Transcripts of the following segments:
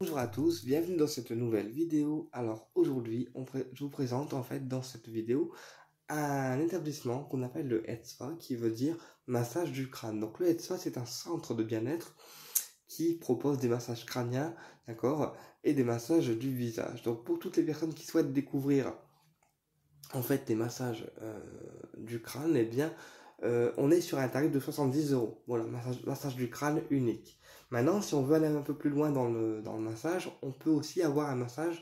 Bonjour à tous, bienvenue dans cette nouvelle vidéo. Alors aujourd'hui, je vous présente en fait dans cette vidéo un établissement qu'on appelle le Head Spa, qui veut dire massage du crâne. Donc le Head Spa, c'est un centre de bien-être qui propose des massages crâniens, d'accord, et des massages du visage. Donc pour toutes les personnes qui souhaitent découvrir en fait des massages du crâne, eh bien on est sur un tarif de 70 €. Voilà, massage du crâne unique. Maintenant, si on veut aller un peu plus loin dans le massage, on peut aussi avoir un massage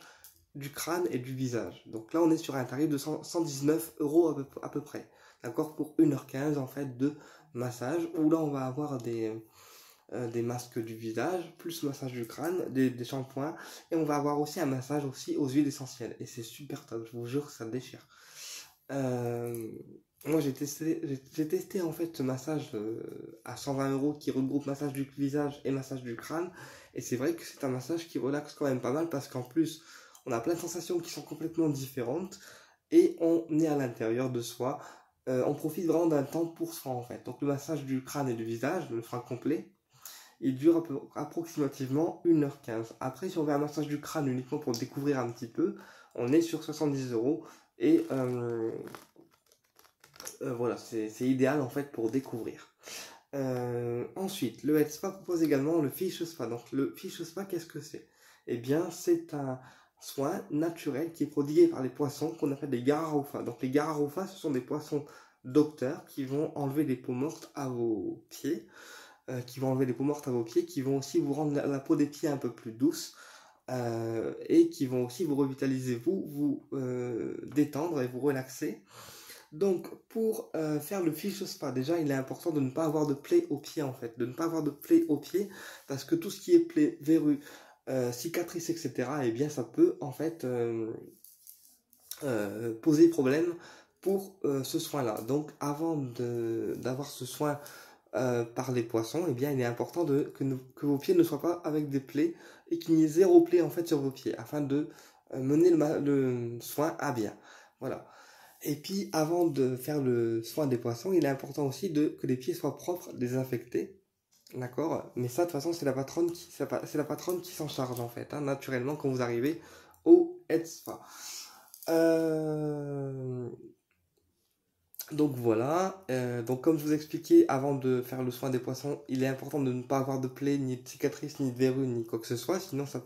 du crâne et du visage. Donc là, on est sur un tarif de 119 € à peu près. D'accord, pour 1h15 en fait de massage, où là on va avoir des masques du visage, plus le massage du crâne, des shampoings, et on va avoir aussi un massage aussi aux huiles essentielles. Et c'est super top, je vous jure, ça déchire. Euh, Moi j'ai testé en fait ce massage à 120 € qui regroupe massage du visage et massage du crâne. Et c'est vrai que c'est un massage qui relaxe quand même pas mal parce qu'en plus on a plein de sensations qui sont complètement différentes et on est à l'intérieur de soi. On profite vraiment d'un temps pour soi en fait. Donc le massage du crâne et du visage, le soin complet, il dure approximativement 1h15. Après, si on veut un massage du crâne uniquement pour découvrir un petit peu, on est sur 70 € et voilà, c'est idéal en fait pour découvrir. Ensuite, le Head Spa propose également le Fish Spa. Donc le Fish Spa, qu'est-ce que c'est? Eh bien, c'est un soin naturel qui est prodigué par les poissons qu'on appelle des Gararofa. Donc les Gararofa, ce sont des poissons docteurs qui vont enlever les peaux mortes à vos pieds, qui vont aussi vous rendre la peau des pieds un peu plus douce. Et qui vont aussi vous revitaliser, vous détendre et vous relaxer. Donc, pour faire le fiche spa, déjà, il est important de ne pas avoir de plaie au pied, en fait. De ne pas avoir de plaie au pied, parce que tout ce qui est plaie, verrues, cicatrices, etc., eh bien, ça peut, en fait, poser problème pour ce soin-là. Donc, avant d'avoir ce soin par les poissons, eh bien, il est important que vos pieds ne soient pas avec des plaies et qu'il n'y ait zéro plaie, en fait, sur vos pieds, afin de mener le soin à bien. Voilà. Et puis, avant de faire le soin des poissons, il est important aussi que les pieds soient propres, désinfectés. D'accord? Mais ça, de toute façon, c'est la patronne qui s'en charge, en fait, hein, naturellement, quand vous arrivez au Head Spa. Euh, donc voilà. Donc, comme je vous expliquais, avant de faire le soin des poissons, il est important de ne pas avoir de plaies, ni de cicatrices, ni de verrues, ni quoi que ce soit. Sinon, ça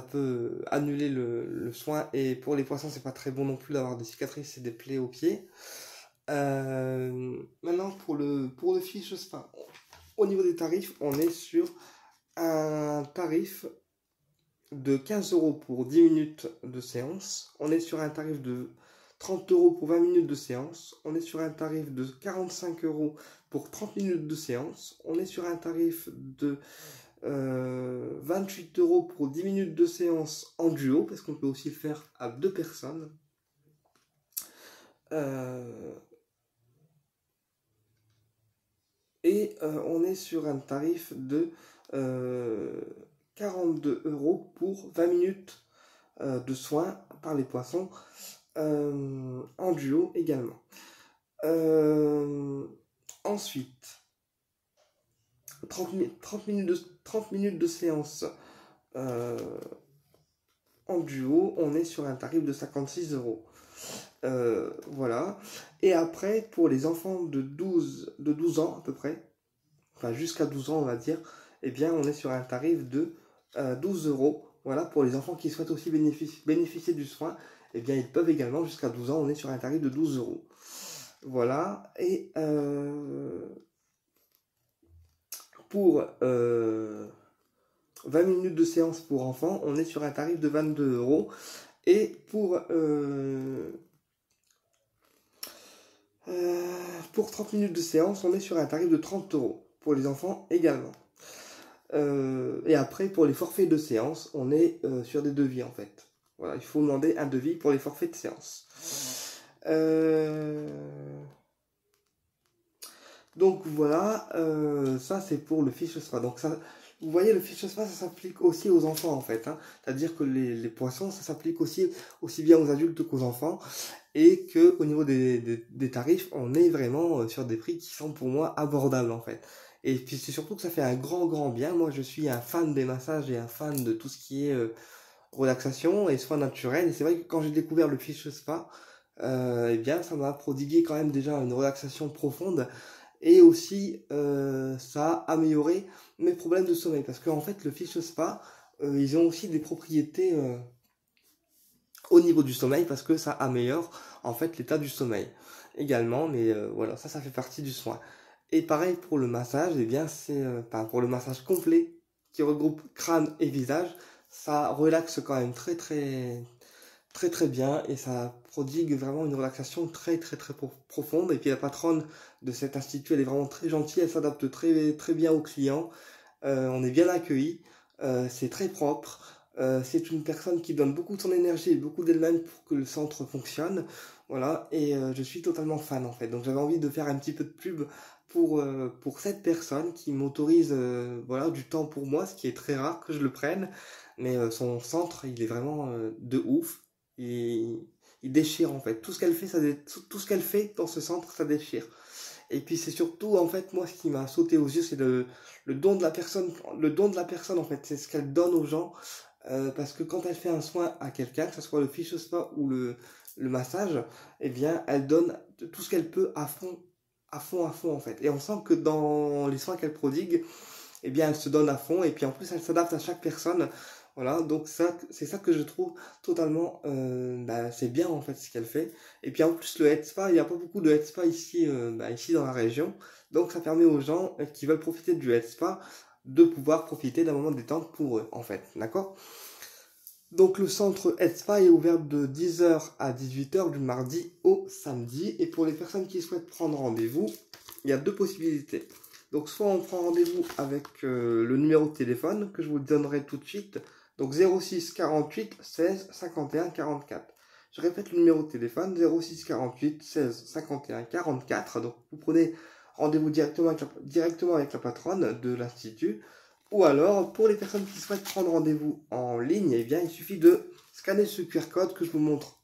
peut annuler le soin. Et pour les poissons, c'est pas très bon non plus d'avoir des cicatrices et des plaies aux pieds. Maintenant, pour le fiche spa, au niveau des tarifs, on est sur un tarif de 15 € pour 10 minutes de séance. On est sur un tarif de 30 € pour 20 minutes de séance. On est sur un tarif de 45 € pour 30 minutes de séance. On est sur un tarif de 28 € pour 10 minutes de séance en duo, parce qu'on peut aussi le faire à deux personnes. On est sur un tarif de 42 € pour 20 minutes de soins par les poissons en duo également. Ensuite, 30 minutes de séance en duo, on est sur un tarif de 56 €. Voilà. Et après, pour les enfants de 12 ans à peu près, enfin jusqu'à 12 ans on va dire, eh bien on est sur un tarif de 12 €. Voilà, pour les enfants qui souhaitent aussi bénéficier du soin, eh bien ils peuvent également jusqu'à 12 ans, on est sur un tarif de 12 €. Voilà, et pour 20 minutes de séance pour enfants, on est sur un tarif de 22 €. Et pour 30 minutes de séance, on est sur un tarif de 30 € pour les enfants également. Et après, pour les forfaits de séance, on est sur des devis en fait. Voilà, il faut demander un devis pour les forfaits de séance. Donc voilà, ça c'est pour le fiche spa. Donc ça, vous voyez, le fiche spa, ça s'applique aussi aux enfants en fait, hein. C'est-à-dire que les poissons, ça s'applique aussi bien aux adultes qu'aux enfants. Et qu'au niveau des tarifs, on est vraiment sur des prix qui sont pour moi abordables en fait. Et puis c'est surtout que ça fait un grand bien. Moi je suis un fan des massages et un fan de tout ce qui est relaxation et soins naturels. Et c'est vrai que quand j'ai découvert le Fish Spa, eh bien ça m'a prodigué quand même déjà une relaxation profonde. Et aussi ça a amélioré mes problèmes de sommeil. Parce qu'en fait le Fish Spa, ils ont aussi des propriétés au niveau du sommeil parce que ça améliore en fait l'état du sommeil également, mais voilà, ça fait partie du soin. Et pareil pour le massage, et bien c'est pour le massage complet qui regroupe crâne et visage, ça relaxe quand même très bien et ça prodigue vraiment une relaxation très profonde. Et puis la patronne de cet institut, elle est vraiment très gentille, elle s'adapte très bien aux clients. On est bien accueilli, c'est très propre. C'est une personne qui donne beaucoup de son énergie et beaucoup d'elle-même pour que le centre fonctionne. Voilà, et je suis totalement fan en fait. Donc j'avais envie de faire un petit peu de pub pour cette personne qui m'autorise voilà, du temps pour moi, ce qui est très rare que je le prenne. Mais son centre, il est vraiment de ouf. Il déchire en fait. Tout ce qu'elle fait, tout ce qu'elle fait dans ce centre, ça déchire. Et puis c'est surtout en fait moi ce qui m'a sauté aux yeux, c'est le don de la personne, en fait, c'est ce qu'elle donne aux gens. Parce que quand elle fait un soin à quelqu'un, que ce soit le fish spa ou le massage, eh bien elle donne tout ce qu'elle peut à fond en fait. Et on sent que dans les soins qu'elle prodigue, eh bien elle se donne à fond et puis en plus elle s'adapte à chaque personne. Voilà, donc ça, c'est ça que je trouve totalement, c'est bien en fait ce qu'elle fait. Et puis en plus le head spa, il n'y a pas beaucoup de head spa ici, ici dans la région. Donc ça permet aux gens qui veulent profiter du head spa de pouvoir profiter d'un moment de détente pour eux en fait, d'accord? Donc le centre head spa est ouvert de 10h à 18h du mardi au samedi. Et pour les personnes qui souhaitent prendre rendez-vous, il y a deux possibilités. Donc soit on prend rendez-vous avec le numéro de téléphone que je vous donnerai tout de suite. Donc 06 48 16 51 44. Je répète le numéro de téléphone 06 48 16 51 44. Donc vous prenez rendez-vous directement avec la patronne de l'institut. Ou alors, pour les personnes qui souhaitent prendre rendez-vous en ligne, eh bien, il suffit de scanner ce QR code que je vous montre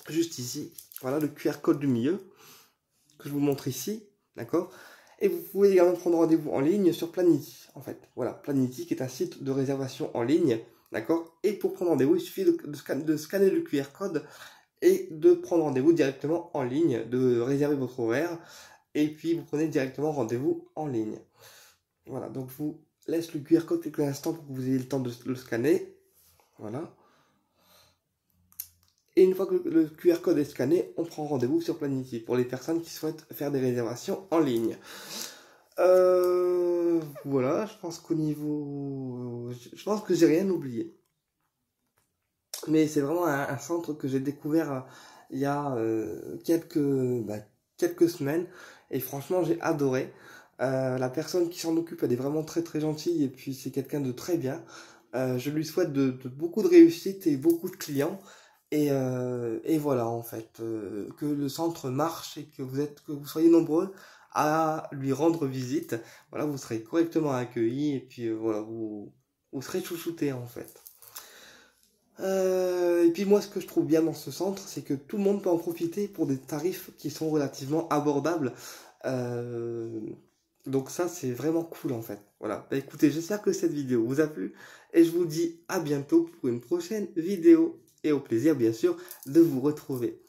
juste ici. Voilà, le QR code du milieu que je vous montre ici, d'accord? Et vous pouvez également prendre rendez-vous en ligne sur Planity, en fait. Voilà, Planity qui est un site de réservation en ligne, d'accord? Et pour prendre rendez-vous, il suffit de scanner le QR code et de prendre rendez-vous directement en ligne, de réserver votre horaire, et puis vous prenez directement rendez-vous en ligne. Voilà, donc je vous laisse le QR code quelques instants pour que vous ayez le temps de le scanner. Voilà. Et une fois que le QR code est scanné, on prend rendez-vous sur Planity pour les personnes qui souhaitent faire des réservations en ligne. Voilà, je pense qu'au niveau... Je pense que j'ai rien oublié. Mais c'est vraiment un centre que j'ai découvert il y a quelques semaines. Et franchement, j'ai adoré. La personne qui s'en occupe, elle est vraiment très gentille. Et puis, c'est quelqu'un de très bien. Je lui souhaite de beaucoup de réussite et beaucoup de clients. Et voilà, en fait, que le centre marche et que vous soyez nombreux à lui rendre visite. Voilà, vous serez correctement accueillis et puis voilà, vous serez chouchoutés en fait. Et puis moi, ce que je trouve bien dans ce centre, c'est que tout le monde peut en profiter pour des tarifs qui sont relativement abordables. Euh, donc ça, c'est vraiment cool en fait. Voilà. Bah, écoutez, j'espère que cette vidéo vous a plu et je vous dis à bientôt pour une prochaine vidéo. Et au plaisir, bien sûr, de vous retrouver.